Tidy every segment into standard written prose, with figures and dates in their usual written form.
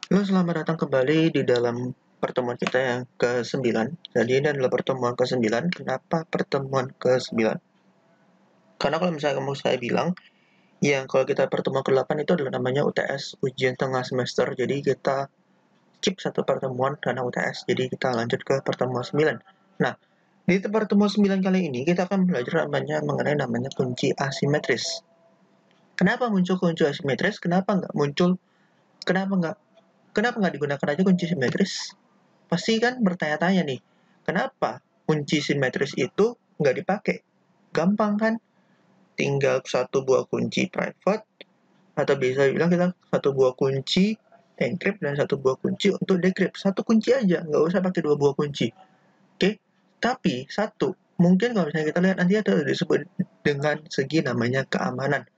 Halo, selamat datang kembali di dalam pertemuan kita yang ke-9. Jadi ini adalah pertemuan ke-9. Kenapa pertemuan ke-9? Karena kalau misalnya kamu saya bilang, yang kalau kita pertemuan ke-8 itu adalah namanya UTS, ujian tengah semester. Jadi kita skip satu pertemuan karena UTS. Jadi kita lanjut ke pertemuan 9. Nah, di pertemuan 9 kali ini kita akan belajar mengenai namanya kunci asimetris. Kenapa muncul kunci asimetris? Kenapa nggak Kenapa nggak digunakan aja kunci simetris? Pasti kan bertanya-tanya nih, kenapa kunci simetris itu nggak dipakai? Gampang kan? Tinggal satu buah kunci private, atau bisa bilang kita satu buah kunci encrypt dan satu buah kunci untuk decrypt. Satu kunci aja, nggak usah pakai dua buah kunci. Oke? Tapi satu, mungkin kalau misalnya kita lihat nanti ada disebut dengan segi namanya keamanan.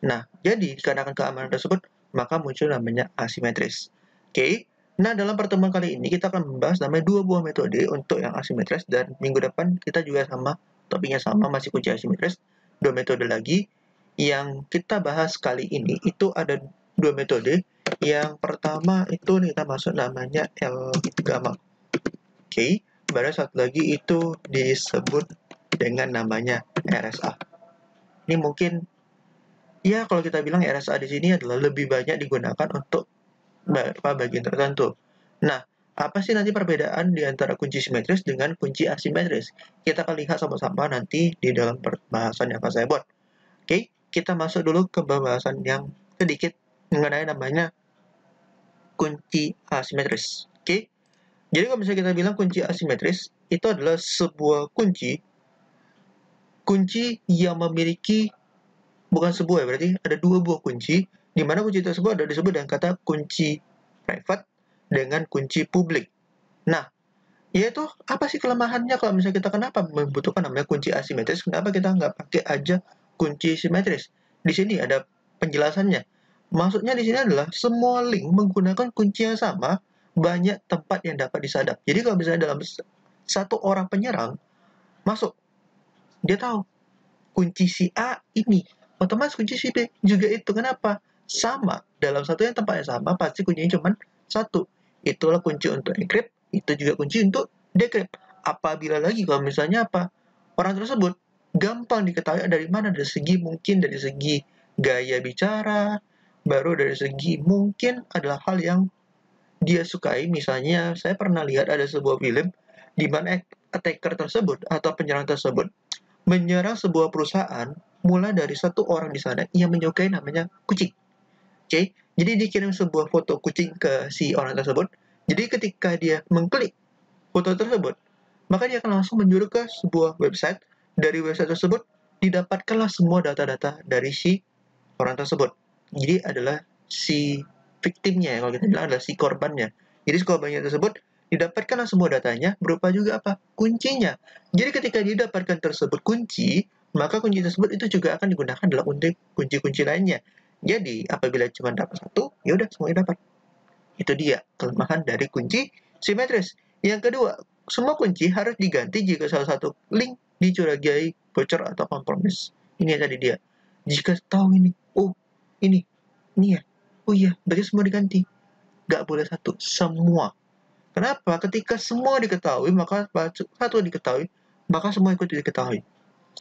Nah, jadi dikarenakan keamanan tersebut, maka muncul namanya asimetris. Oke, nah dalam pertemuan kali ini kita akan membahas namanya dua buah metode untuk yang asimetris, dan minggu depan kita juga sama, topiknya sama, masih kunci asimetris, dua metode lagi. Yang kita bahas kali ini itu ada dua metode. Yang pertama itu kita masuk namanya L-gamma. Oke, baru satu lagi itu disebut dengan namanya RSA. Ini mungkin, ya, kalau kita bilang RSA di sini adalah lebih banyak digunakan untuk beberapa bagian tertentu. Nah, apa sih nanti perbedaan di antara kunci simetris dengan kunci asimetris? Kita akan lihat sama-sama nanti di dalam pembahasan yang akan saya buat. Oke, kita masuk dulu ke pembahasan yang sedikit mengenai namanya kunci asimetris. Oke, jadi kalau misalnya kita bilang kunci asimetris, itu adalah sebuah kunci yang memiliki, bukan sebuah ya, berarti ada dua buah kunci, di mana kunci tersebut ada disebut dengan kata kunci private dengan kunci publik. Nah, yaitu apa sih kelemahannya kalau misalnya kita kenapa membutuhkan namanya kunci asimetris, kenapa kita nggak pakai aja kunci simetris? Di sini ada penjelasannya. Maksudnya di sini adalah semua link menggunakan kunci yang sama, banyak tempat yang dapat disadap. Jadi kalau misalnya dalam satu orang penyerang masuk, dia tahu kunci si A ini, otomatis kunci si B juga itu. Kenapa? Sama, dalam satu yang tempat yang sama, pasti kuncinya cuma satu. Itulah kunci untuk encrypt, itu juga kunci untuk decrypt. Apabila lagi kalau misalnya apa, orang tersebut gampang diketahui dari mana, dari segi mungkin dari segi gaya bicara, baru dari segi mungkin adalah hal yang dia sukai. Misalnya saya pernah lihat ada sebuah film di mana attacker tersebut atau penyerang tersebut menyerang sebuah perusahaan mulai dari satu orang di sana yang menyukai namanya kucing. Oke, jadi dikirim sebuah foto kucing ke si orang tersebut. Jadi ketika dia mengklik foto tersebut, maka dia akan langsung menjuru ke sebuah website. Dari website tersebut didapatkanlah semua data-data dari si orang tersebut. Jadi adalah si victimnya ya, kalau kita bilang adalah si korbannya. Jadi si korbannya tersebut didapatkanlah semua datanya, berupa juga apa? Kuncinya. Jadi ketika didapatkan tersebut kunci, maka kunci tersebut itu juga akan digunakan dalam untuk kunci-kunci lainnya. Jadi apabila cuma dapat satu, ya udah semuanya dapat. Itu dia kelemahan dari kunci simetris. Yang kedua, semua kunci harus diganti jika salah satu link dicurigai bocor atau kompromis. Ini yang tadi dia. Jika tahu ini, oh ini, ini ya, oh iya, berarti semua diganti. Gak boleh satu, semua. Kenapa? Ketika semua diketahui, maka satu diketahui, maka semua ikut diketahui.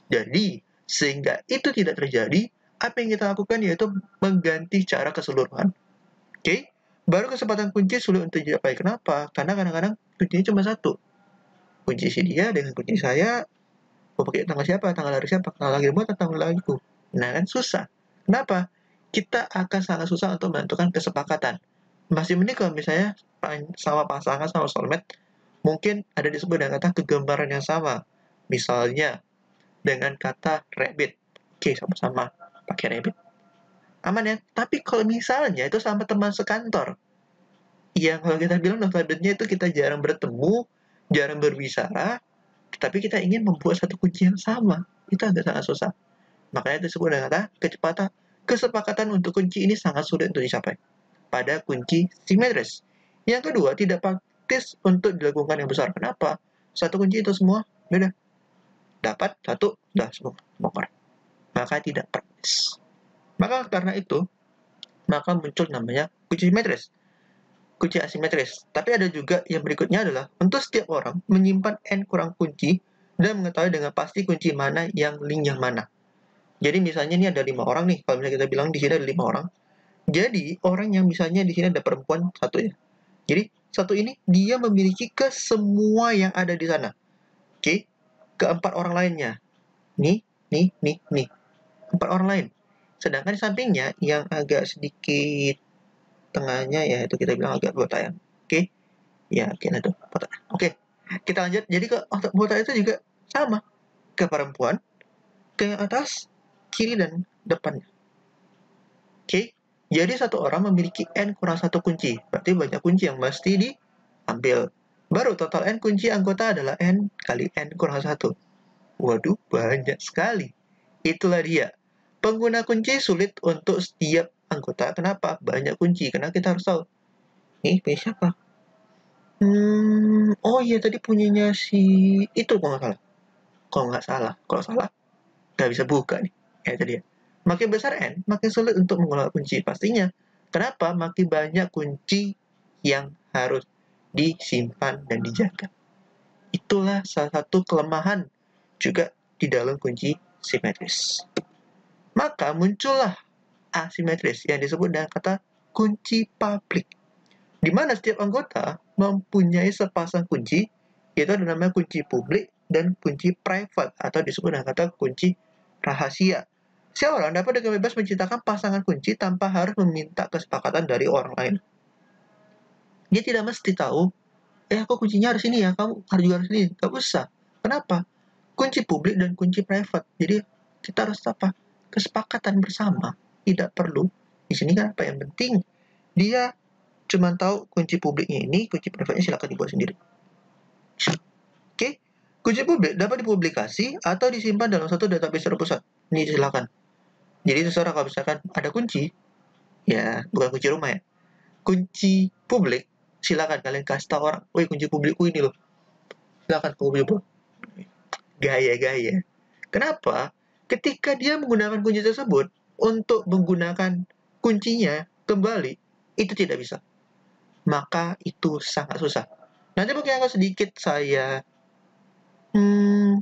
Jadi, sehingga itu tidak terjadi, apa yang kita lakukan yaitu mengganti cara keseluruhan. Oke, baru kesempatan kunci sulit untuk dicapai. Kenapa? Karena kadang-kadang kuncinya cuma satu. Kunci si dia dengan kunci saya, mau pakai tanggal siapa, tanggal lahir siapa, tanggal lahirmu atau tanggal lahirku. Nah kan susah. Kenapa? Kita akan sangat susah untuk menentukan kesepakatan. Masih mending kalau misalnya sama pasangan, sama soulmate, mungkin ada disebut dengan kata kegambaran yang sama. Misalnya dengan kata rabbit. Oke, sama-sama pakai rabbit. Aman ya? Tapi kalau misalnya itu sama teman sekantor, yang kalau kita bilang notabene itu kita jarang bertemu, jarang berbicara, tapi kita ingin membuat satu kunci yang sama, itu agak sangat susah. Makanya disebut dengan kata kecepatan. Kesepakatan untuk kunci ini sangat sulit untuk dicapai pada kunci simetris. Yang kedua, tidak praktis untuk dilakukan yang besar. Kenapa? Satu kunci itu semua, beda. Dapat satu, sudah semua bongkar. Maka tidak praktis. Maka karena itu, maka muncul namanya kunci simetris. kunci asimetris. Tapi ada juga yang berikutnya adalah untuk setiap orang menyimpan n kurang kunci dan mengetahui dengan pasti kunci mana yang link yang mana. Jadi misalnya ini ada 5 orang nih, kalau misalnya kita bilang di sini ada 5 orang. Jadi orang yang misalnya di sini ada perempuan satu ya. Jadi satu ini dia memiliki ke semua yang ada di sana. Oke, keempat orang lainnya. Nih, nih. 4 orang lain. Sedangkan di sampingnya yang agak sedikit tengahnya ya itu kita bilang agak botak ya. Oke. Ya, kayaknya tuh botak. Oke. Kita lanjut. Jadi ke otak botak itu juga sama ke perempuan, ke yang atas, kiri dan depannya. Oke. Jadi satu orang memiliki n kurang satu kunci. Berarti banyak kunci yang mesti diambil. Baru total n kunci anggota adalah n kali n kurang satu. Waduh, banyak sekali. Itulah dia. Pengguna kunci sulit untuk setiap anggota. Kenapa? Banyak kunci. Karena kita harus tahu. Ini punya siapa? Oh iya tadi punyanya si itu kalau nggak salah. Kalau salah, nggak bisa buka nih. Ya tadi ya. Makin besar N, makin sulit untuk mengelola kunci. Pastinya. Kenapa? Makin banyak kunci yang harus disimpan dan dijaga. Itulah salah satu kelemahan juga di dalam kunci simetris. Maka muncullah asimetris yang disebut dengan kata kunci publik, di mana setiap anggota mempunyai sepasang kunci, yaitu ada namanya kunci publik dan kunci private atau disebut dengan kata kunci rahasia. Seorang dapat dengan bebas menciptakan pasangan kunci tanpa harus meminta kesepakatan dari orang lain. Dia tidak mesti tahu, aku kuncinya harus ini ya, kamu harus juga harus ini. Gak usah. Kenapa? Kunci publik dan kunci private. Jadi kita harus apa? Kesepakatan bersama. Tidak perlu. Di sini kan apa yang penting? Dia cuma tahu kunci publiknya ini, kunci private-nya silakan dibuat sendiri. Oke. Kunci publik dapat dipublikasi atau disimpan dalam satu database terpusat. Ini silakan. Jadi seseorang kalau misalkan ada kunci, ya bukan kunci rumah ya, kunci publik, silakan kalian kasih tahu orang, woi kunci publikku ini loh. Silakan kamu gaya. Kenapa? Ketika dia menggunakan kunci tersebut untuk menggunakan kuncinya kembali, itu tidak bisa. Maka itu sangat susah. Nanti mungkin akan sedikit saya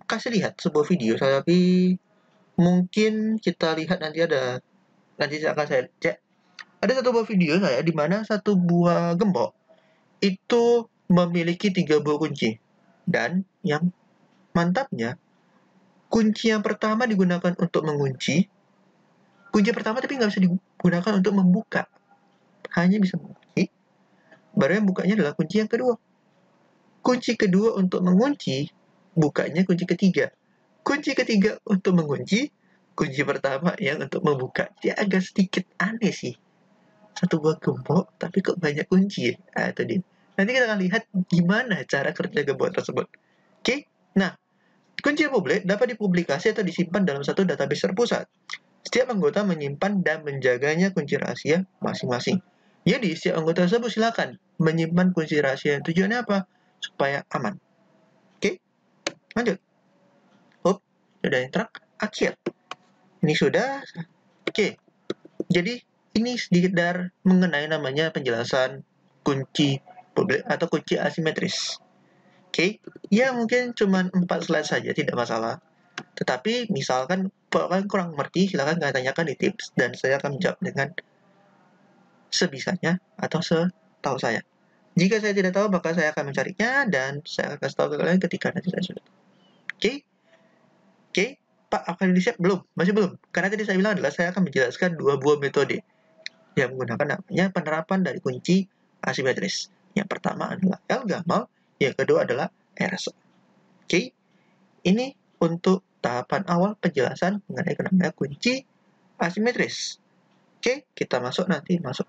kasih lihat sebuah video, tapi mungkin kita lihat nanti akan saya cek. Ada satu buah video saya di mana satu buah gembok itu memiliki 3 buah kunci. Dan yang mantapnya, kunci yang pertama digunakan untuk mengunci. Kunci pertama tapi nggak bisa digunakan untuk membuka. Hanya bisa mengunci. Baru yang bukanya adalah kunci yang kedua. Kunci kedua untuk mengunci, bukanya kunci ketiga. Kunci ketiga untuk mengunci, kunci pertama yang untuk membuka. Dia agak sedikit aneh sih. Satu buah gembok, tapi kok banyak kunci. Nah, itu dia. Nanti kita akan lihat gimana cara kerja gembok tersebut. Oke? Nah, kunci publik dapat dipublikasi atau disimpan dalam satu database terpusat. Setiap anggota menyimpan dan menjaganya kunci rahasia masing-masing. Jadi, setiap anggota tersebut silakan menyimpan kunci rahasia. Tujuannya apa? Supaya aman. Oke? Lanjut. Sudah intrak akhir. Ini sudah. Oke. Jadi, ini sedikit mengenai namanya penjelasan kunci publik atau kunci asimetris. Oke, ya mungkin cuma 4 slide saja, tidak masalah. Tetapi misalkan kalian kurang mengerti, silakan kalian tanyakan di tips dan saya akan menjawab dengan sebisanya atau setahu saya. Jika saya tidak tahu, maka saya akan mencarinya dan saya akan kasih tahu ke kalian ketika nanti saya sudah. Oke, Pak, akan di-share? Belum, masih belum. Karena tadi saya bilang adalah saya akan menjelaskan 2 buah metode yang menggunakan namanya penerapan dari kunci asimetris. Yang pertama adalah L-gamal, yang kedua adalah RSA. Oke, ini untuk tahapan awal penjelasan mengenai namanya kunci asimetris. Oke, kita masuk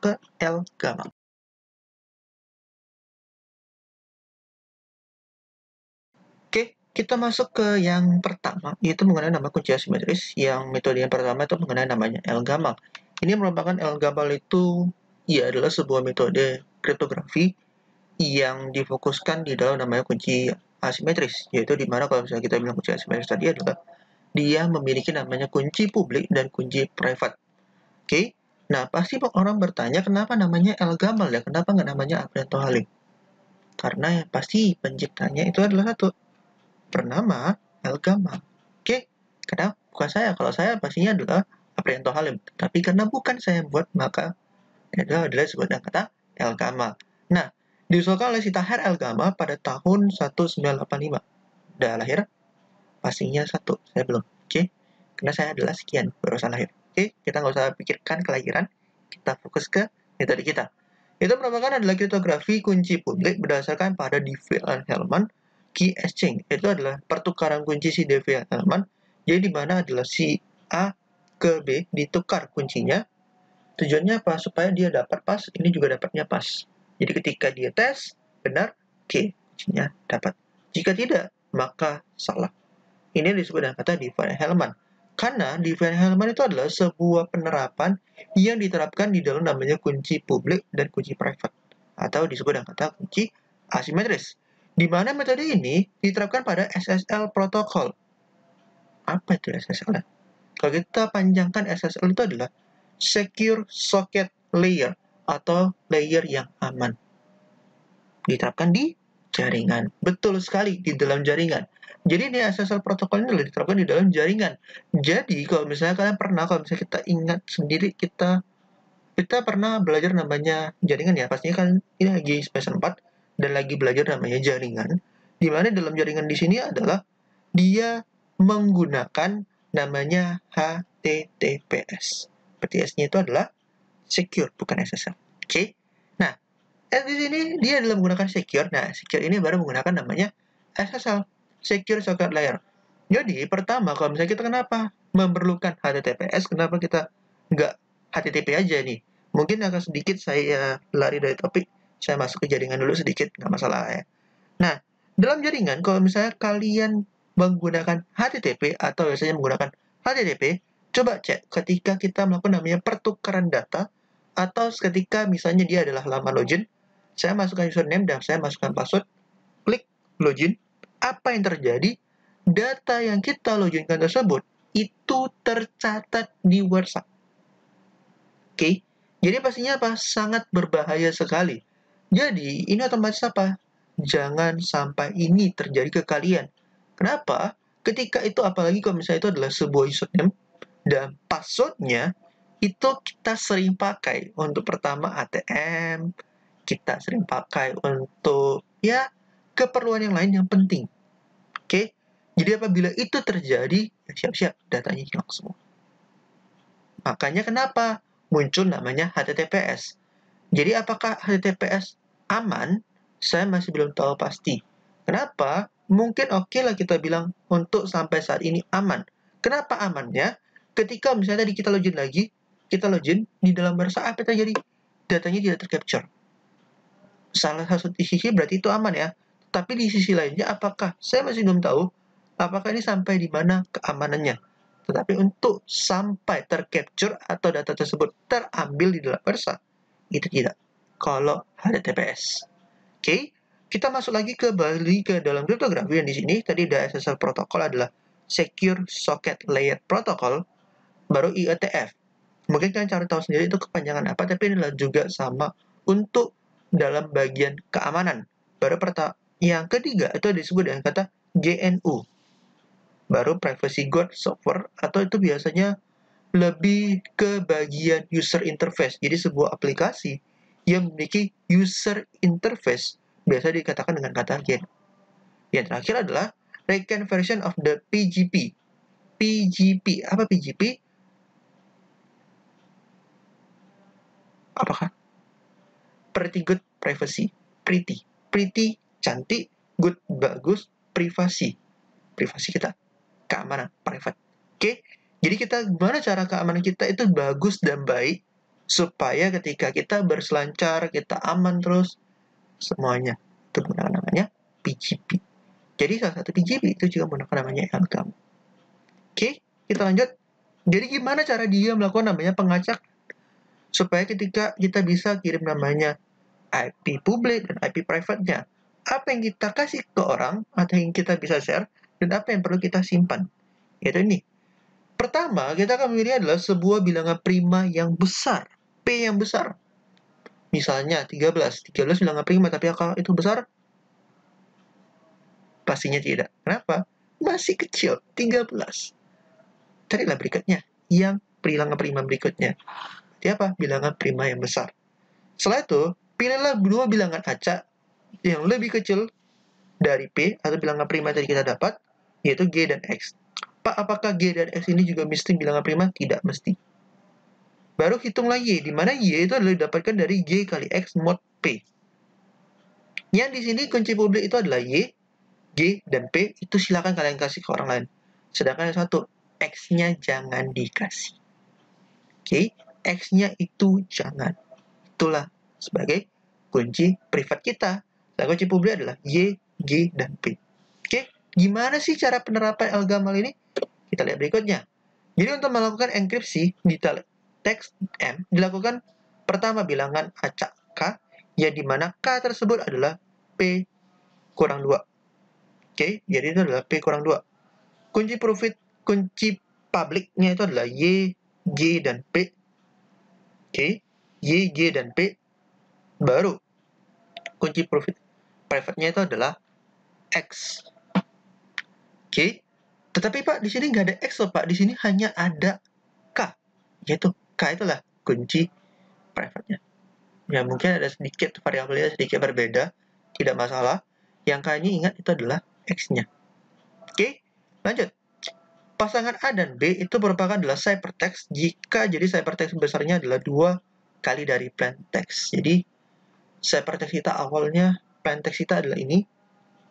ke L-gamal. Oke, kita masuk ke yang pertama, yaitu mengenai nama kunci asimetris. Yang metode yang pertama itu mengenai namanya L-gamal. Ini merupakan L-gamal itu adalah sebuah metode kriptografi yang difokuskan di dalam namanya kunci asimetris, yaitu di mana kalau misalnya kita bilang kunci asimetris tadi adalah dia memiliki namanya kunci publik dan kunci private. Oke, Nah, pasti orang bertanya kenapa namanya El Gamal ya, kenapa nggak namanya Aprianto Halim? Karena yang pasti penciptanya itu adalah satu, bernama El Gamal. Oke, karena bukan saya, kalau saya pastinya adalah Aprianto Halim. Tapi karena bukan saya yang buat, maka itu adalah disebut dengan kata El Gamal. Nah, diusulkan oleh si Tahir El Gamal pada tahun 1985. Udah lahir? Pastinya satu, saya belum. Oke, karena saya adalah sekian, barusan lahir. Oke, kita nggak usah pikirkan kelahiran, kita fokus ke metode kita. Itu merupakan adalah kriptografi kunci publik berdasarkan pada Diffie-Hellman key exchange. Itu adalah pertukaran kunci si Diffie-Hellman. Jadi di mana adalah si A ke B ditukar kuncinya. Tujuannya apa? Supaya dia dapat pas, ini juga dapatnya pas. Jadi ketika dia tes, benar, oke, kuncinya dapat. Jika tidak, maka salah. Ini disebut dengan kata Diffie-Hellman. Karena Diffie-Hellman itu adalah sebuah penerapan yang diterapkan di dalam namanya kunci publik dan kunci private. Atau disebut dengan kata kunci asimetris. Di mana metode ini diterapkan pada SSL protokol. Apa itu SSL? Kalau kita panjangkan SSL itu adalah Secure Socket Layer atau layer yang aman. Diterapkan di jaringan. Betul sekali, di dalam jaringan. Jadi ini SSL protokol ini diterapkan di dalam jaringan. Jadi kalau misalnya kalian pernah, kalau misalnya kita ingat sendiri, kita pernah belajar namanya jaringan ya. Pastinya kan ini lagi semester 4 dan lagi belajar namanya jaringan. Di mana dalam jaringan di sini adalah dia menggunakan namanya HTTPS. PTS-nya itu adalah secure, bukan SSL. Oke. Nah, di sini dia adalah menggunakan secure. Nah, secure ini baru menggunakan namanya SSL, Secure Socket Layer. Jadi, pertama, kalau misalnya kita kenapa memerlukan HTTPS, kenapa kita nggak HTTP aja nih? Mungkin akan sedikit saya lari dari topik, saya masuk ke jaringan dulu sedikit, nggak masalah ya. Nah, dalam jaringan, kalau misalnya kalian menggunakan HTTP atau biasanya menggunakan HTTP, coba cek ketika kita melakukan namanya pertukaran data, atau ketika misalnya dia adalah laman login, saya masukkan username dan saya masukkan password, klik login, apa yang terjadi? Data yang kita loginkan tersebut itu tercatat di WhatsApp. Oke, jadi pastinya apa? Sangat berbahaya sekali. Jadi, ini otomatis apa? Jangan sampai ini terjadi ke kalian. Kenapa? Ketika itu, apalagi kalau misalnya itu adalah sebuah username, dan passwordnya itu kita sering pakai untuk pertama ATM, kita sering pakai untuk ya keperluan yang lain yang penting. Oke, jadi apabila itu terjadi, ya siap-siap datanya hilang semua. Makanya kenapa muncul namanya HTTPS. Jadi apakah HTTPS aman? Saya masih belum tahu pasti. Kenapa? Mungkin oke lah kita bilang untuk sampai saat ini aman. Kenapa amannya? Ketika misalnya tadi kita login lagi, kita login di dalam WhatsApp, apa terjadi? Datanya tidak tercapture. Salah satu sisi berarti itu aman ya. Tapi di sisi lainnya apakah? Saya masih belum tahu apakah ini sampai di mana keamanannya. Tetapi untuk sampai tercapture atau data tersebut terambil di dalam WhatsApp, itu tidak. Kalau HTTPS. Oke, kita masuk lagi ke dalam kriptografi yang di sini tadi ada SSL protokol adalah Secure Socket Layer Protocol, baru IETF. Mungkin kalian cari tahu sendiri itu kepanjangan apa, tapi inilah juga sama untuk dalam bagian keamanan. Baru yang ketiga itu disebut dengan kata GNU. Baru Privacy Guard Software, atau itu biasanya lebih ke bagian user interface. Jadi sebuah aplikasi yang memiliki user interface biasa dikatakan dengan kata GNU. Yang terakhir adalah Recurrent Version of the PGP. PGP, apa PGP? Apakah? Pretty good privacy. Pretty, cantik, good, bagus, privasi. Privasi kita, keamanan, private. Oke, jadi gimana cara keamanan kita itu bagus dan baik, supaya ketika kita berselancar, kita aman terus, semuanya. Itu menggunakan namanya PGP. Jadi salah satu PGP itu juga menggunakan namanya Elgam. Oke, kita lanjut. Jadi gimana cara dia melakukan namanya pengacak, supaya ketika kita bisa kirim namanya IP publik dan IP private-nya, apa yang kita kasih ke orang atau yang kita bisa share dan apa yang perlu kita simpan, yaitu ini. Pertama, kita akan memilih adalah sebuah bilangan prima yang besar. P yang besar. Misalnya 13 bilangan prima tapi apakah itu besar? Pastinya tidak. Kenapa? Masih kecil, 13. Carilah berikutnya, yang bilangan prima berikutnya. Berarti apa? Bilangan prima yang besar. Setelah itu, pilihlah dua bilangan acak yang lebih kecil dari P atau bilangan prima tadi kita dapat, yaitu G dan X. Pak, apakah G dan X ini juga mesti bilangan prima? Tidak mesti. Baru hitunglah Y, di mana Y itu adalah didapatkan dari G kali X mod P. Yang di sini kunci publik itu adalah Y, G, dan P, itu silakan kalian kasih ke orang lain. Sedangkan yang satu, X-nya jangan dikasih. Oke, X-nya itu jangan. Itulah sebagai kunci privat kita. Dan kunci publik adalah Y, G, dan P. Oke, gimana sih cara penerapan Elgamal ini? Kita lihat berikutnya. Jadi untuk melakukan enkripsi di teks M dilakukan pertama bilangan acak K, yang dimana K tersebut adalah P kurang 2. Oke, jadi itu adalah P kurang 2. Kunci publiknya itu adalah Y, G, dan P. Oke, Y, G, dan P. Baru kunci private-nya itu adalah X. Oke, tetapi Pak, di sini nggak ada X loh Pak, di sini hanya ada K, yaitu K itulah kunci private-nya. Ya, mungkin ada sedikit variabelnya sedikit berbeda, tidak masalah. Yang K-nya ingat itu adalah X-nya. Oke, lanjut. Pasangan A dan B itu merupakan adalah ciphertext jika jadi ciphertext besarnya adalah 2 kali dari plaintext. Jadi ciphertext kita awalnya, plaintext kita adalah ini,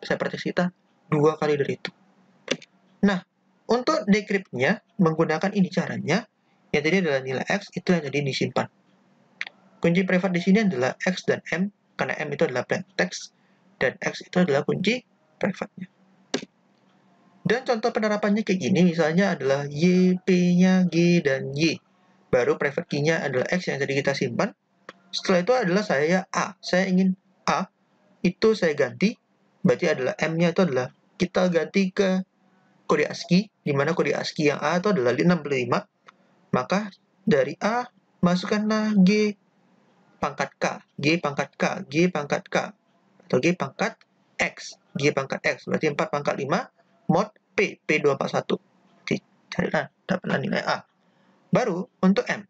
ciphertext kita 2 kali dari itu. Nah, untuk decrypt-nya menggunakan ini caranya, yang tadi adalah nilai X, itu yang tadi disimpan. Kunci privat di sini adalah X dan M, karena M itu adalah plaintext, dan X itu adalah kunci privatnya. Dan contoh penerapannya kayak gini, misalnya adalah Y, P-nya, G, dan Y. Baru private key-nya adalah X yang tadi kita simpan. Setelah itu adalah saya A. Saya ingin A, itu saya ganti, berarti adalah M-nya itu adalah kita ganti ke kode ASCII, di mana kode ASCII yang A itu adalah 65, maka dari A, masukkanlah G pangkat K, G pangkat K, G pangkat K, atau G pangkat X, G pangkat X, berarti 4 pangkat 5, mod P, P241. Oke, carilah, dapatlah nilai A. Baru, untuk M.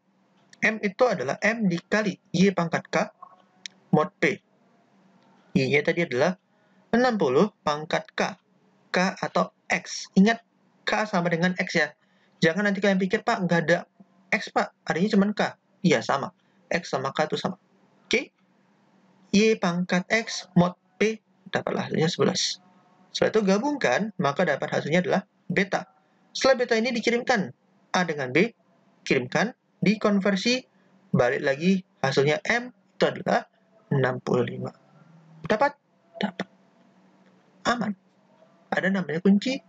M itu adalah M dikali Y pangkat K, mod P. Y-nya tadi adalah 60 pangkat K, K atau X. Ingat, K sama dengan X ya. Jangan nanti kalian pikir, Pak, nggak ada X, Pak. Adanya cuma K. Iya, sama. X sama K itu sama. Oke. Y pangkat X mod P, dapatlah hasilnya 11. Setelah itu gabungkan, maka dapat hasilnya adalah beta. Setelah beta ini dikirimkan, A dengan B, kirimkan, dikonversi, balik lagi, hasilnya M, itu adalah 65. Dapat? Dapat. Aman. Ada namanya kunci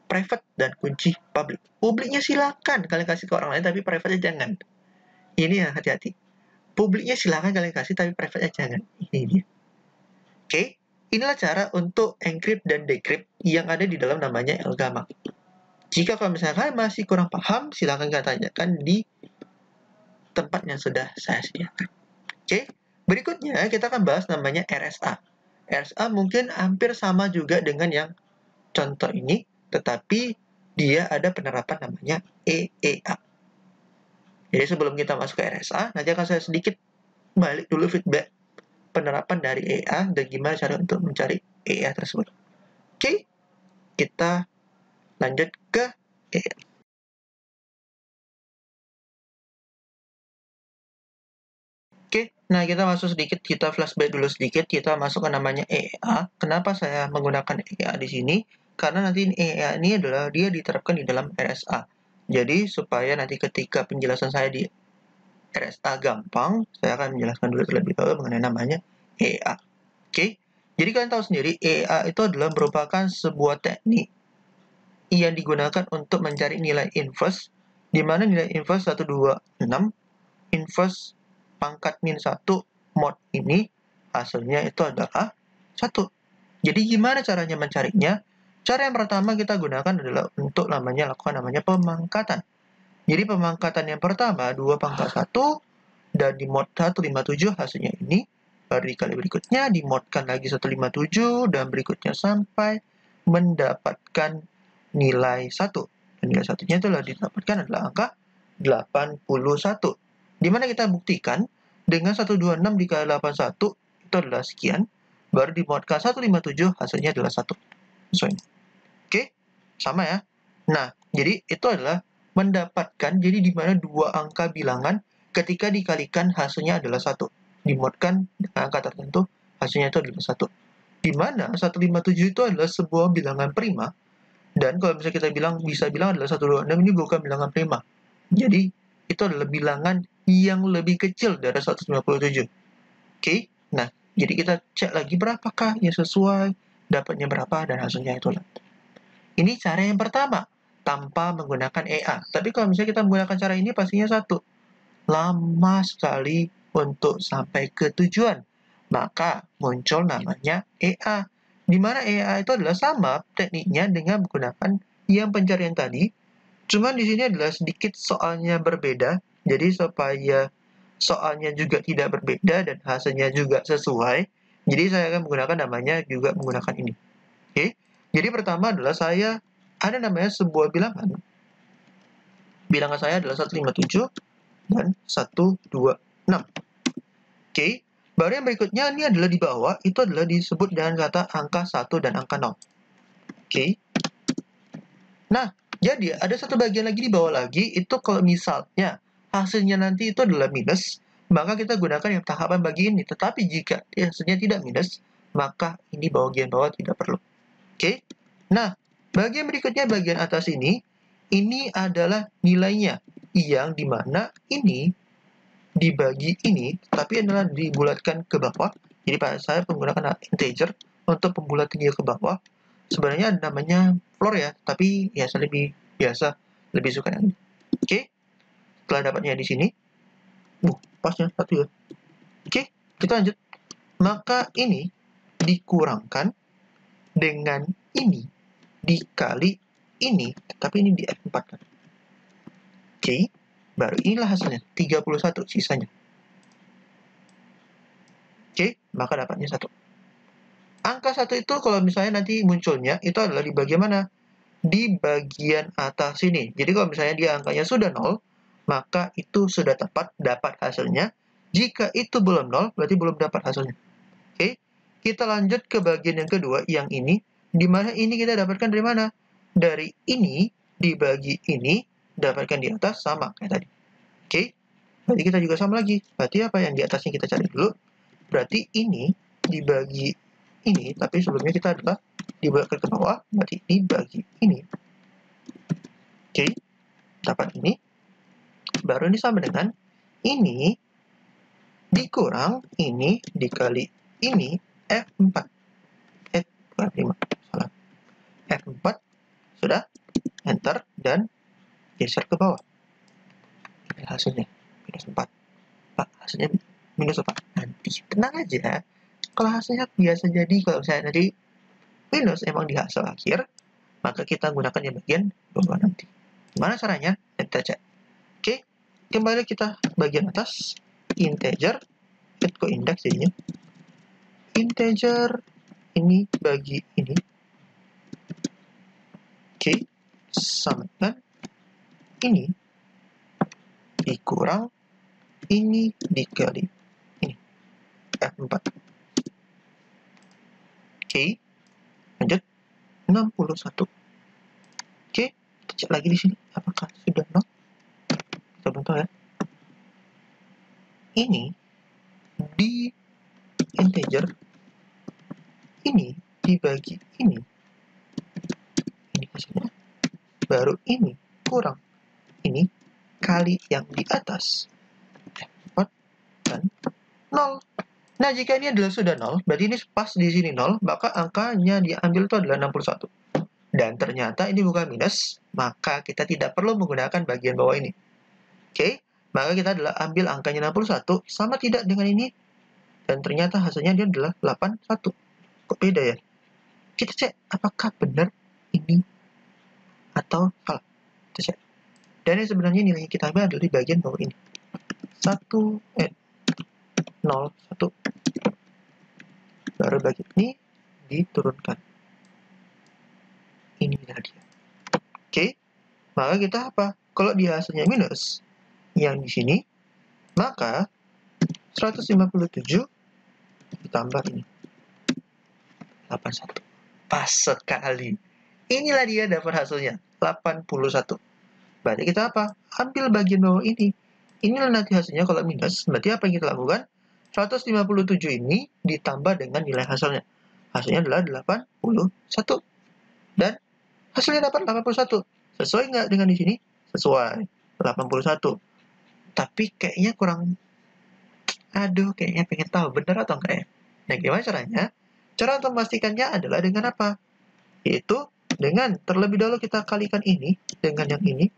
private dan kunci public. Publiknya silakan kalian kasih ke orang lain, tapi private-nya jangan. Ini yang hati-hati. Publiknya silakan kalian kasih, tapi private-nya jangan. Ini dia. Oke, inilah cara untuk encrypt dan decrypt yang ada di dalam namanya Elgamal. Jika kalau misalnya kalian masih kurang paham, silakan kalian tanyakan di tempat yang sudah saya sediakan. Oke, berikutnya kita akan bahas namanya RSA. RSA mungkin hampir sama juga dengan yang contoh ini, tetapi dia ada penerapan namanya EEA. Jadi sebelum kita masuk ke RSA, nanti akan saya sedikit balik dulu feedback penerapan dari EEA dan gimana cara untuk mencari EEA tersebut. Oke, kita lanjut ke EEA. Oke, nah kita masuk sedikit, kita flashback dulu sedikit, kita masuk ke namanya EEA. Kenapa saya menggunakan EEA di sini? Karena nanti EEA ini adalah dia diterapkan di dalam RSA. Jadi supaya nanti ketika penjelasan saya di RSA gampang, saya akan menjelaskan dulu terlebih dahulu mengenai namanya EEA. Oke, jadi kalian tahu sendiri EEA itu adalah merupakan sebuah teknik yang digunakan untuk mencari nilai inverse, di mana nilai inverse 126, inverse pangkat min 1 mod ini hasilnya itu adalah 1. Jadi gimana caranya mencarinya? Cara yang pertama kita gunakan adalah untuk lakukan namanya pemangkatan. Jadi pemangkatan yang pertama 2 pangkat 1 dan di mod 157 hasilnya ini, baru dikali berikutnya, dimodkan lagi 157, dan berikutnya sampai mendapatkan nilai 1. Dan nilai satunya itulah didapatkan adalah angka 81. Dimana kita buktikan dengan 126 dikali 81 itu adalah sekian, baru dimodkan 157 hasilnya adalah 1. So, oke, sama ya. Nah, jadi itu adalah mendapatkan, jadi di mana dua angka bilangan ketika dikalikan hasilnya adalah 1. Dimodkan dengan angka tertentu, hasilnya itu adalah 1. Di mana 157 itu adalah sebuah bilangan prima, dan kalau misalnya kita bisa bilang adalah 126 ini bukan bilangan prima. Jadi, itu adalah bilangan yang lebih kecil dari 157. Oke, nah, jadi kita cek lagi berapakah yang sesuai, dapatnya berapa, dan hasilnya itulah. Ini cara yang pertama, tanpa menggunakan EA. Tapi kalau misalnya kita menggunakan cara ini, pastinya satu, lama sekali untuk sampai ke tujuan. Maka muncul namanya EA. Di mana EA itu adalah sama tekniknya dengan menggunakan yang pencarian tadi. Cuman di sini adalah sedikit soalnya berbeda. Jadi supaya soalnya juga tidak berbeda dan hasilnya juga sesuai, jadi saya akan menggunakan namanya juga menggunakan ini. Oke. Jadi pertama adalah saya ada namanya sebuah bilangan. Bilangan saya adalah 157 dan 126. Oke. Baru yang berikutnya ini adalah di bawah, itu adalah disebut dengan kata angka 1 dan angka 0. Oke. Nah, jadi ada satu bagian lagi di bawah lagi, itu kalau misalnya hasilnya nanti itu adalah minus, maka kita gunakan yang tahapan bagi ini. Tetapi jika hasilnya tidak minus, maka ini bagian bawah tidak perlu. Oke. Nah, bagian berikutnya, bagian atas ini adalah nilainya, yang dimana ini dibagi ini, tapi adalah dibulatkan ke bawah. Jadi saya menggunakan integer untuk pembulatan dia ke bawah. Sebenarnya namanya floor ya, tapi ya saya lebih biasa, lebih suka yang ini. Oke, setelah dapatnya di sini, pasnya satu ya. Oke, kita lanjut. Maka ini dikurangkan dengan ini dikali ini, tapi ini di F4 kan. Oke, baru inilah hasilnya, 31 sisanya. Oke, maka dapatnya 1. Angka 1 itu kalau misalnya nanti munculnya, itu adalah di bagian mana? Di bagian atas sini. Jadi kalau misalnya dia angkanya sudah 0, maka itu sudah tepat dapat hasilnya. Jika itu belum 0, berarti belum dapat hasilnya. Oke, kita lanjut ke bagian yang kedua, yang ini. Di mana ini kita dapatkan dari mana? Dari ini dibagi ini, dapatkan di atas sama kayak tadi. Oke, berarti kita juga sama lagi. Berarti apa yang di atasnya kita cari dulu? Berarti ini dibagi ini, tapi sebelumnya kita adalah dibulatkan ke bawah, berarti ini bagi ini. Oke, dapat ini. Baru ini sama dengan ini dikurang ini dikali ini F4. Bukan 5, salah. F4, sudah, enter, dan geser ke bawah. Ini hasilnya, minus 4. Pak, hasilnya minus 4. Nanti, tenang aja. Kalau hasilnya biasa jadi, kalau misalnya nanti minus emang di hasil akhir, maka kita gunakan yang bagian bawah nanti. Gimana caranya? Kita cek. Oke, kembali kita bagian atas, integer, kok index jadinya. Integer, ini bagi ini. Oke, sama dengan ini dikurang ini dikali ini. F4. Oke, lanjut 61. Oke, kita cek lagi di sini apakah sudah 0. Kita belum tahu ya. Ini di integer, ini dibagi ini hasilnya, baru ini kurang ini kali yang di atas 4 dan 0. Nah, jika ini adalah sudah 0, berarti ini pas di sini 0, maka angkanya diambil itu adalah 61. Dan ternyata ini bukan minus, maka kita tidak perlu menggunakan bagian bawah ini. Oke, maka kita adalah ambil angkanya 61, sama tidak dengan ini, dan ternyata hasilnya dia adalah 81. Kok beda ya? Kita cek apakah benar ini atau salah. Kita cek. Dan yang sebenarnya nilainya kita ambil adalah di bagian bawah ini. 0, 1. Baru bagi ini diturunkan. Inilah dia. Oke, maka kita apa? Kalau dia hasilnya minus, yang di sini, maka 157 ditambah ini 81. Pas sekali. Inilah dia dapat hasilnya 81. Berarti kita apa? Ambil bagian bawah ini. Inilah nanti hasilnya kalau minus. Berarti apa yang kita lakukan? 157 ini ditambah dengan nilai hasilnya. Hasilnya adalah 81. Dan hasilnya dapat 81. Sesuai nggak dengan di sini? Sesuai. 81. Tapi kayaknya kurang. Aduh, kayaknya pengen tahu benar atau enggak ya. Nah, gimana caranya? Cara untuk memastikannya adalah dengan apa? Yaitu dengan terlebih dahulu kita kalikan ini dengan yang ini.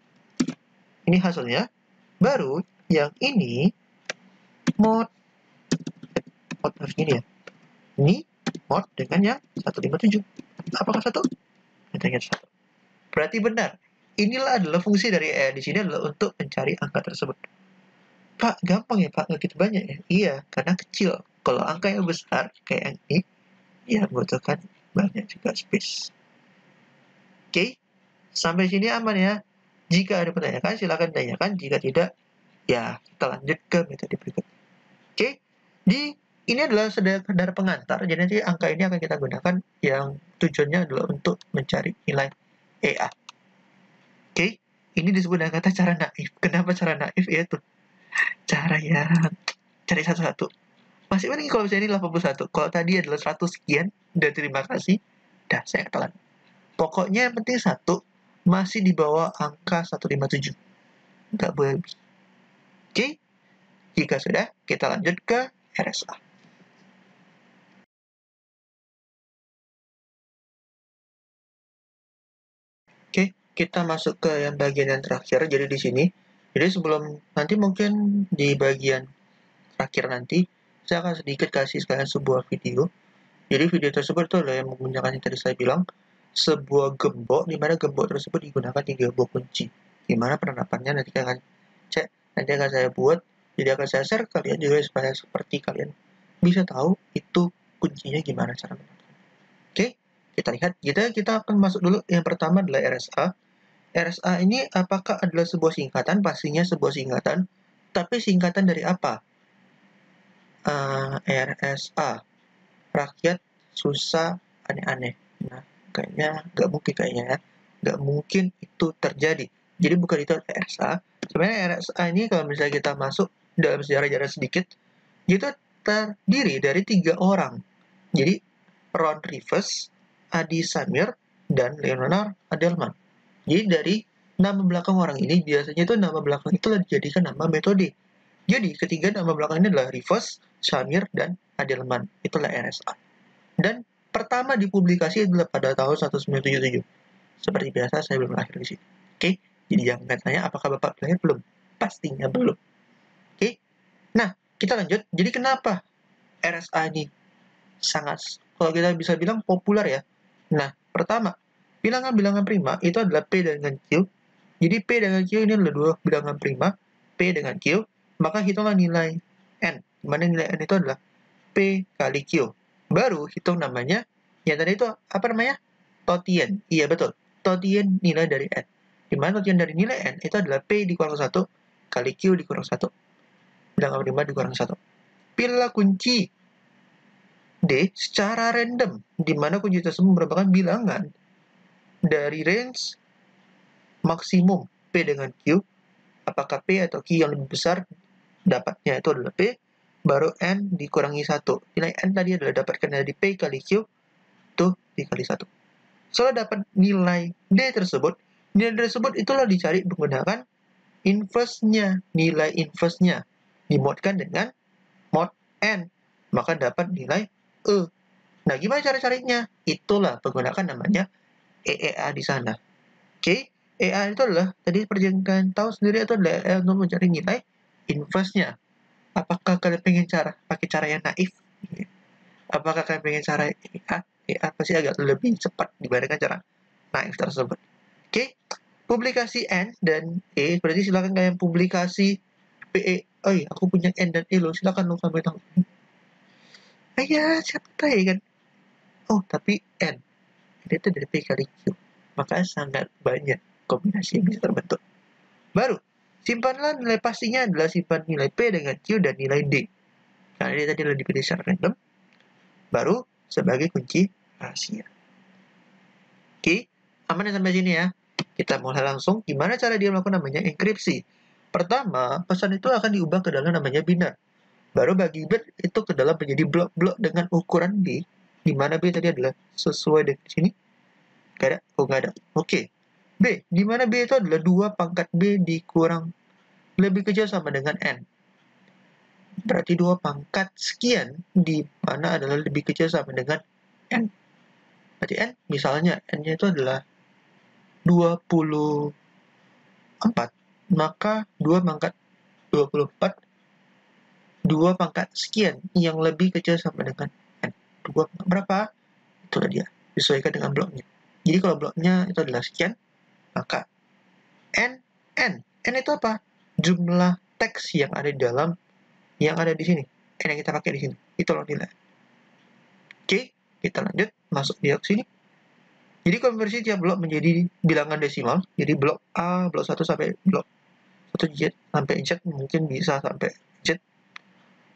Ini hasilnya. Baru yang ini mod harus gini ya. Ini mod dengan yang 157. Apakah satu? Dengan satu. Berarti benar. Inilah adalah fungsi dari di sini adalah untuk mencari angka tersebut. Pak, gampang ya Pak, nggak gitu banyak ya? Iya, karena kecil. Kalau angka yang besar kayak yang ini, ya membutuhkan banyak juga space. Oke, sampai sini aman ya. Jika ada pertanyaan, silakan tanyakan. Jika tidak, ya kita lanjut ke metode berikutnya. Oke, ini adalah sekedar pengantar. Jadi nanti angka ini akan kita gunakan yang tujuannya adalah untuk mencari nilai EA. Oke, ini disebut dengan kata cara naif. Kenapa cara naif? Yaitu cara yang cari satu-satu. Masih mending kalau misalnya ini 81. Kalau tadi adalah 100 sekian, dan terima kasih. Dah, saya telan. Pokoknya yang penting satu, masih di bawah angka 157. Nggak boleh lebih. Oke, jika sudah, kita lanjut ke RSA. Oke, kita masuk ke yang bagian yang terakhir. Jadi di sini, jadi sebelum nanti mungkin di bagian terakhir nanti, saya akan sedikit kasih sekalian sebuah video. Jadi video tersebut itu adalah yang menggunakan yang tadi saya bilang, sebuah gembok, di mana gembok tersebut digunakan 3 buah kunci. Gimana penerapannya nanti akan cek, nanti akan saya buat, jadi akan saya share ke kalian juga supaya seperti kalian bisa tahu itu kuncinya gimana cara menentukan. Oke, kita lihat. Kita akan masuk dulu. Yang pertama adalah RSA. RSA ini apakah adalah sebuah singkatan? Pastinya sebuah singkatan. Tapi singkatan dari apa? RSA. Rakyat susah aneh-aneh. Nah, kayaknya nggak mungkin kayaknya ya. Nggak mungkin itu terjadi. Jadi bukan itu RSA. Sebenarnya RSA ini kalau misalnya kita masuk dalam sejarah-sejarah sedikit, itu terdiri dari 3 orang. Jadi Ron Rivers, Adi Samir, dan Leonard Adelman. Jadi dari nama belakang orang ini, biasanya itu nama belakang itu dijadikan nama metode. Jadi ketiga nama belakang ini adalah Rivers, Samir, dan Adelman. Itulah RSA. Dan pertama dipublikasi adalah pada tahun 1977. Seperti biasa, saya belum lahir di sini. Oke, jadi jangan tanya apakah Bapak lahir belum? Pastinya belum. Oke, nah kita lanjut. Jadi kenapa RSA ini sangat, kalau kita bisa bilang populer ya. Nah, pertama, bilangan-bilangan prima itu adalah P dengan Q. Jadi P dengan Q ini adalah dua bilangan prima, P dengan Q, maka hitunglah nilai N. Dimana nilai N itu adalah P kali Q. Baru hitung namanya, yang tadi itu apa namanya? Totien. Iya betul, totien nilai dari N. Dimana totien dari nilai N itu adalah P dikurang 1 kali Q dikurang 1. Bilangan prima dikurang 1. Pilihlah kunci D secara random, di mana kunci tersebut merupakan bilangan dari range maksimum P dengan Q. Apakah P atau Q yang lebih besar, dapatnya itu adalah P, baru N dikurangi 1. Nilai N tadi adalah dapatkan dari P kali Q, itu dikali 1. Setelah dapat nilai D tersebut, nilai tersebut itulah dicari menggunakan inverse-nya, nilai inverse-nya. Dimodkan dengan mod N, maka dapat nilai E. Nah, gimana cara carinya? Itulah menggunakan namanya EEA di sana. Oke, EA itu adalah, tadi seperti yang kalian tahu sendiri, itu adalah untuk mencari nilai inverse-nya. Apakah kalian pengen pakai cara yang naif? Apakah kalian pengen cara EA? EA pasti agak lebih cepat dibandingkan cara naif tersebut. Oke, publikasi N dan E, berarti silakan kalian publikasi "Oi, aku punya N dan E loh, silakan lo kamu tahu." Ya, siapa tahu ya kan? Oh, tapi N itu dari P kali Q. Maka sangat banyak kombinasi yang bisa terbentuk. Baru, simpanlah nilai pastinya adalah simpan nilai P dengan Q dan nilai D. Karena ini tadi adalah dipilih secara random. Baru, sebagai kunci rahasia. Oke, aman ya sampai sini ya. Kita mulai langsung gimana cara dia melakukan namanya enkripsi. Pertama, pesan itu akan diubah ke dalam namanya binar. Baru bagi bit itu ke dalam menjadi blok-blok dengan ukuran B, di mana B tadi adalah sesuai dengan sini. Gak ada? Oh, gak ada. Oke. B, di mana B itu adalah 2 pangkat B dikurang lebih kecil sama dengan N. Berarti 2 pangkat sekian di mana adalah lebih kecil sama dengan N. Berarti N, misalnya N-nya itu adalah 24, maka 2 pangkat 24, 2 pangkat sekian yang lebih kecil sama dengan N. 2 berapa? Itulah dia, disesuaikan dengan bloknya. Jadi kalau bloknya itu adalah sekian, maka N itu apa? Jumlah teks yang ada di dalam, yang ada di sini. N yang kita pakai di sini. Itulah nilai. Oke, kita lanjut, masuk dia ke sini. Jadi konversi tiap blok menjadi bilangan desimal. Jadi blok A, blok 1 sampai blok 1 Z, sampai Z, mungkin bisa sampai Z.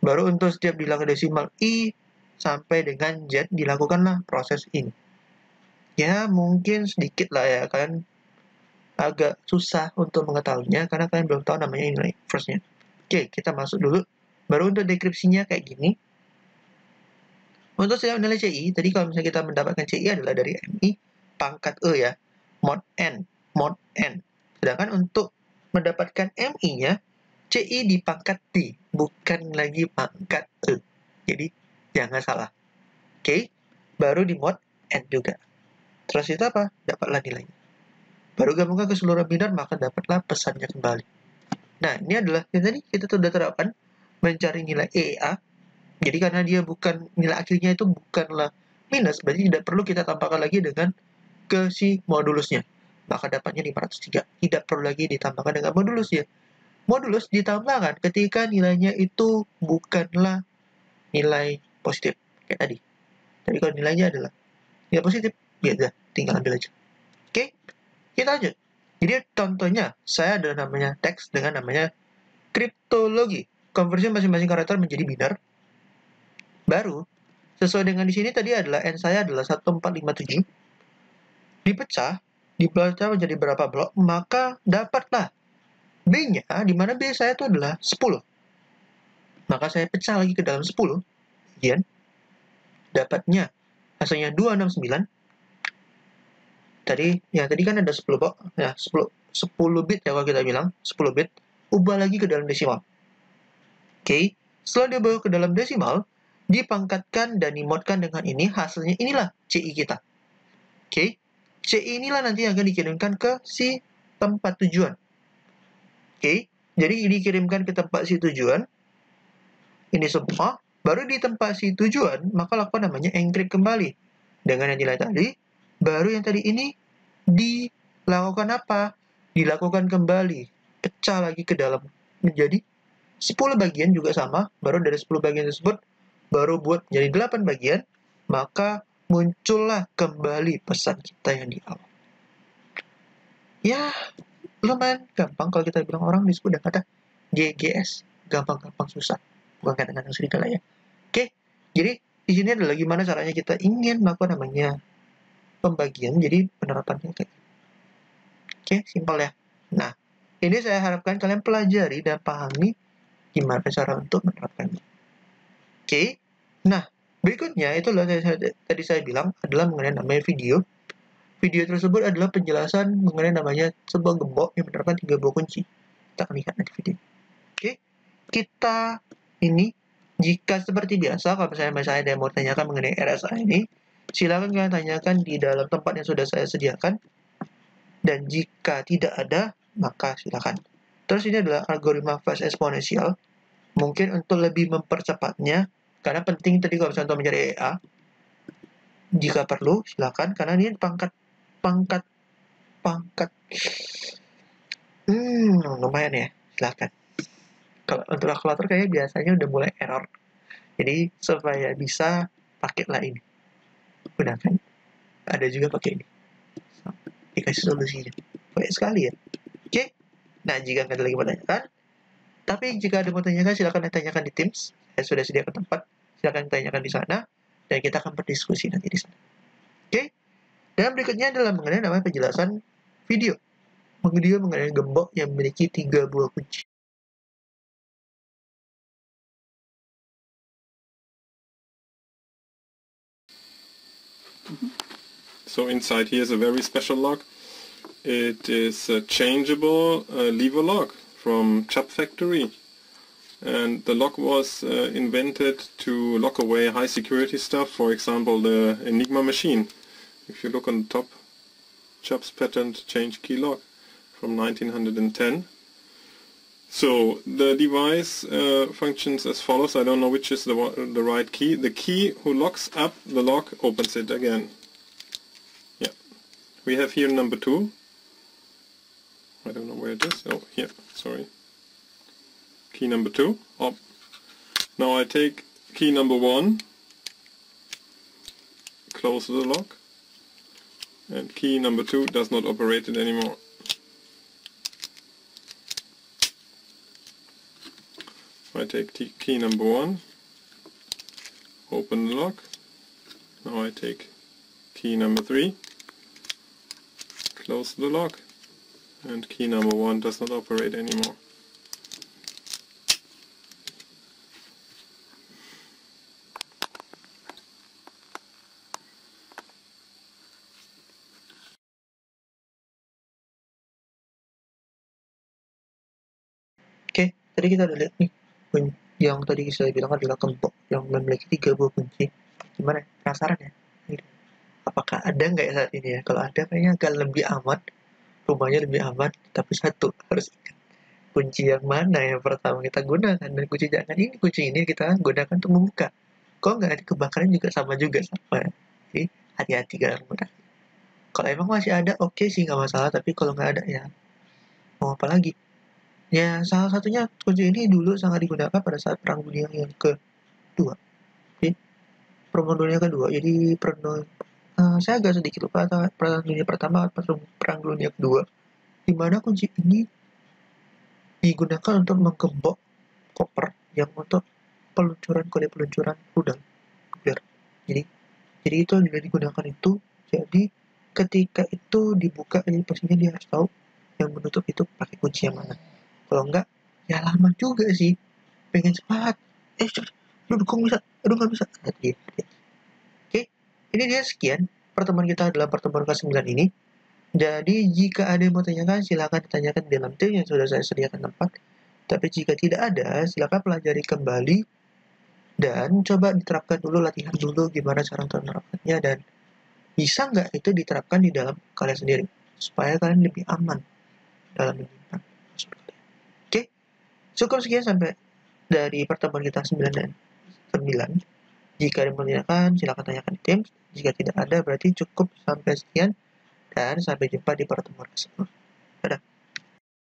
Baru untuk setiap bilangan desimal I sampai dengan Z, dilakukanlah proses ini. Ya, mungkin sedikit lah ya, kalian agak susah untuk mengetahuinya, karena kalian belum tahu namanya nilai first-nya. Oke, kita masuk dulu. Baru untuk dekripsinya kayak gini. Untuk setiap nilai CI, tadi kalau misalnya kita mendapatkan CI adalah dari MI, pangkat E ya, mod N. Sedangkan untuk mendapatkan MI-nya, CI di pangkat D, bukan lagi pangkat E. Jadi, jangan salah. Oke, baru di mod N juga. Terus itu apa? Dapatlah nilainya. Baru gabungkan ke seluruh binar, maka dapatlah pesannya kembali. Nah, ini adalah yang tadi kita sudah terapkan mencari nilai EA. Jadi karena dia bukan, nilai akhirnya itu bukanlah minus, berarti tidak perlu kita tambahkan lagi dengan ke si modulusnya. Maka dapatnya 503. Tidak perlu lagi ditambahkan dengan modulusnya. Modulus ditambahkan ketika nilainya itu bukanlah nilai positif. Kayak tadi. Tadi kalau nilainya adalah nilai positif, ya udah, tinggal ambil aja. Oke, kita lanjut. Jadi contohnya, saya ada namanya teks dengan namanya kriptologi. Konversi masing-masing karakter menjadi binar. Baru, sesuai dengan di sini tadi adalah N saya adalah 1457. Dipecah, dibaca menjadi berapa blok, maka dapatlah B-nya, di mana B saya itu adalah 10. Maka saya pecah lagi ke dalam 10. Kemudian, dapatnya hasilnya 269. Tadi kan ada 10 blok. Ya, 10 bit ya kalau kita bilang. 10 bit. Ubah lagi ke dalam desimal. Oke. Setelah diubah ke dalam desimal, dipangkatkan dan dimodkan dengan ini, hasilnya inilah CI kita. Oke. CI inilah nanti yang akan dikirimkan ke si tempat tujuan. Oke. Jadi dikirimkan ke tempat si tujuan. Ini semua. Baru di tempat si tujuan, maka lakukan namanya encrypt kembali. Dengan yang nilai tadi, baru yang tadi ini dilakukan apa? Dilakukan kembali. Pecah lagi ke dalam. Menjadi 10 bagian juga sama, baru dari 10 bagian tersebut, baru buat jadi 8 bagian, maka muncullah kembali pesan kita yang di awal. Ya, lumayan gampang kalau kita bilang, orang disebut dengan kata GGS, gampang-gampang susah, bukan kadang-kadang sedikit lah ya. Oke, jadi di sini adalah gimana caranya kita ingin melakukan namanya pembagian, jadi penerapannya kayak gitu. Oke, simpel ya. Nah, ini saya harapkan kalian pelajari dan pahami gimana cara untuk menerapkannya. Oke, nah berikutnya itulah tadi saya bilang adalah mengenai namanya video. Video tersebut adalah penjelasan mengenai namanya sebuah gembok yang menerapkan 3 buah kunci. Kita akan lihat nanti video. Oke, kita ini jika seperti biasa, kalau misalnya saya ada yang mau tanyakan mengenai RSA ini, silakan kalian tanyakan di dalam tempat yang sudah saya sediakan. Dan jika tidak ada, maka silakan. Terus ini adalah algoritma fast eksponensial. Mungkin untuk lebih mempercepatnya, karena penting tadi kalau misalnya untuk mencari EA, jika perlu silakan, karena ini pangkat lumayan ya, silakan. Kalau untuk kalkulator kayaknya biasanya udah mulai error. Jadi supaya bisa pakailah ini. Gunakan. Ada juga pakai ini. Dikasih solusinya. Baik sekali ya. Oke. Nah, jika nggak ada lagi pertanyaan, tapi jika ada mau tanyakan, silakan ditanyakan di Teams. Saya sudah sediakan tempat. Silakan ditanyakan di sana, dan kita akan berdiskusi nanti di sana. Oke? Dan berikutnya adalah mengenai namanya penjelasan video. Video mengenai gembok yang memiliki 3 buah kunci. So inside here is a very special lock. It is a changeable lever lock from Chubb Factory. And the lock was invented to lock away high security stuff, for example the Enigma machine. If you look on the top, Chubb's patent change key lock from 1910. So the device functions as follows. I don't know which is the right key. The key who locks up the lock opens it again. Yeah. We have here number 2. I don't know where it is. Oh, here. Sorry. Key number 2. Up. Now I take key number 1. Close the lock. And key number 2 does not operate it anymore. I take key number 1, open the lock. Now I take key number 3, close the lock, and key number 1 does not operate anymore. Oke, tadi kita udah lihat nih, yang tadi saya bilang adalah gembok yang memiliki 3 buah kunci. Gimana? Penasaran ya? Apakah ada nggak ya saat ini ya? Kalau ada kayaknya agak lebih aman, rumahnya lebih aman, tapi satu harus ingat, kunci yang mana yang pertama kita gunakan, dan kunci jangan kunci ini kita gunakan untuk membuka. Kalau nggak nanti kebakaran juga sama. Jadi hati-hati dalam menggunakan. Kalau emang masih ada, oke sih nggak masalah, tapi kalau nggak ada ya mau apa lagi? Ya, salah satunya kunci ini dulu sangat digunakan pada saat Perang Dunia yang kedua. Oke, Perang Dunia kedua. Jadi saya agak sedikit lupa Perang Dunia pertama atau Perang Dunia kedua, di mana kunci ini digunakan untuk menggembok koper yang untuk kode peluncuran rudal nuklir. Jadi itu yang digunakan itu. Jadi ketika itu dibuka, ini pastinya dia harus tahu yang menutup itu pakai kunci yang mana. Kalau enggak, ya lama juga sih. Pengen cepat. Aduh, kok bisa? Aduh, nggak bisa. Oke, ini dia sekian. Pertemuan kita adalah pertemuan ke-9 ini. Jadi, jika ada yang mau tanyakan, silakan ditanyakan di dalam tim yang sudah saya sediakan tempat. Tapi jika tidak ada, silakan pelajari kembali dan coba diterapkan dulu, latihan dulu gimana cara untuk menerapkannya, dan bisa nggak itu diterapkan di dalam kalian sendiri supaya kalian lebih aman dalam menyimpan. Oke, cukup sekian sampai dari pertemuan kita 9 dan 9. Jika ada yang menanyakan, silakan tanyakan di tim. Jika tidak ada, berarti cukup sampai sekian, dan sampai jumpa di pertemuan ke-10. Dadah.